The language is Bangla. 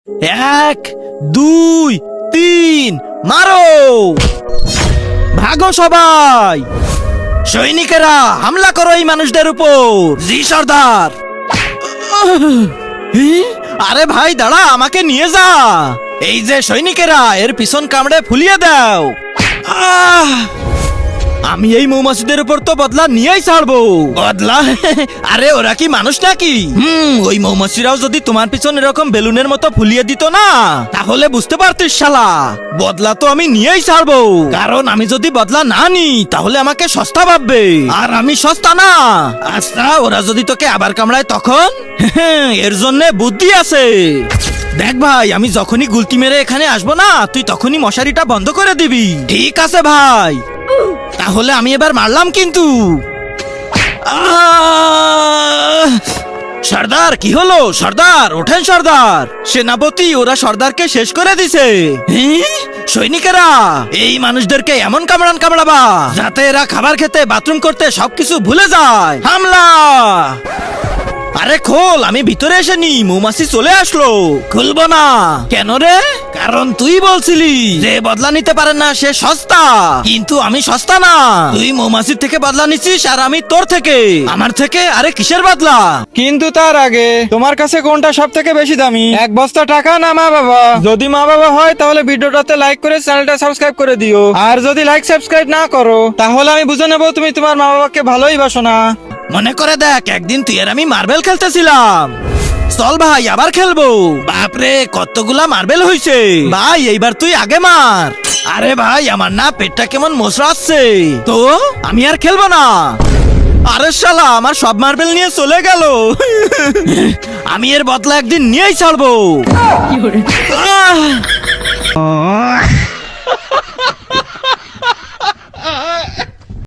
এক, দুই, তিন, মারো! ভাগো সবাই! সৈনিকেরা হামলা করো এই মানুষদের উপর! জি সর্দার! আরে ভাই দাঁড়া, আমাকে নিয়ে যা! এই যে সৈনিকেরা, এর পিছন কামড়ে ফুলিয়ে দাও! আমি এই মৌমাছিদের উপর তো বদলা নিয়েই ছাড়বো। বদলা? আরে ওরা কি মানুষ নাকি? ওই মৌমাছিরাও যদি তোমার পিছন এরকম বেলুনের মতো ফুলিয়ে দিত না, তাহলে বুঝতে পারতিস শালা, বদলা তো আমি নিয়েই ছাড়বো। কারণ আমি যদি বদলা না নিই তাহলে আমাকে সস্তা ভাববে, আর আমি সস্তা না। আচ্ছা, ওরা যদি তোকে আবার কামড়ায় তখন? এর জন্য বুদ্ধি আছে। দেখ ভাই, আমি যখনই গুলতি মেরে এখানে আসবো না, তুই তখনই মশারিটা বন্ধ করে দিবি। ঠিক আছে ভাই, তাহলে আমি এবার মারলাম কিন্তু। সর্দার, কি হলো? সর্দার ওঠেন সর্দার! সেনাপতি, ওরা সর্দারকে শেষ করে দিছে। সৈনিকেরা, এই মানুষদেরকে এমন কামড়াবা যাতে এরা খাবার খেতে, বাথরুম করতে সবকিছু ভুলে যায়। হামলা! আরে খোল, আমি ভিতরে এসেনি, মৌমাছি চলে আসলো। খুলবো না। কেন রে? কারণ তুই বলছিলি যে বদলা নিতে পারে না সে সস্তা, কিন্তু আমি সস্তা না। তুই মৌমাছির থেকে বদলা নিছিস আর আমি তোর থেকে। আমার থেকে? আরে কিসের বদলা? কিন্তু তার আগে তোমার কাছে কোনটা সব থেকে বেশি দামি, এক বস্তা টাকা না মা বাবা? যদি মা বাবা হয় তাহলে ভিডিওটাতে লাইক করে চ্যানেলটা সাবস্ক্রাইব করে দিও, আর যদি লাইক সাবস্ক্রাইব না করো তাহলে আমি বুঝে নেবো তুমি তোমার মা বাবাকে ভালোই বাসো না। মনে করে দেখ, একদিন তুই আর আমি মার্বেল খেলতেছিলাম। চল ভাই, আবার খেলবো। বাপরে, কতগুলা মার্বেল হইছে। ভাই এইবার তুই আগে মার। আরে ভাই, আমার না পেটটা কেমন মোচড়াচ্ছে তো, আমি আর খেলবো না। আরে শালা, আমার সব মার্বেল নিয়ে চলে গেল। আমি এর বদলা একদিন নিয়েই ছাড়বো।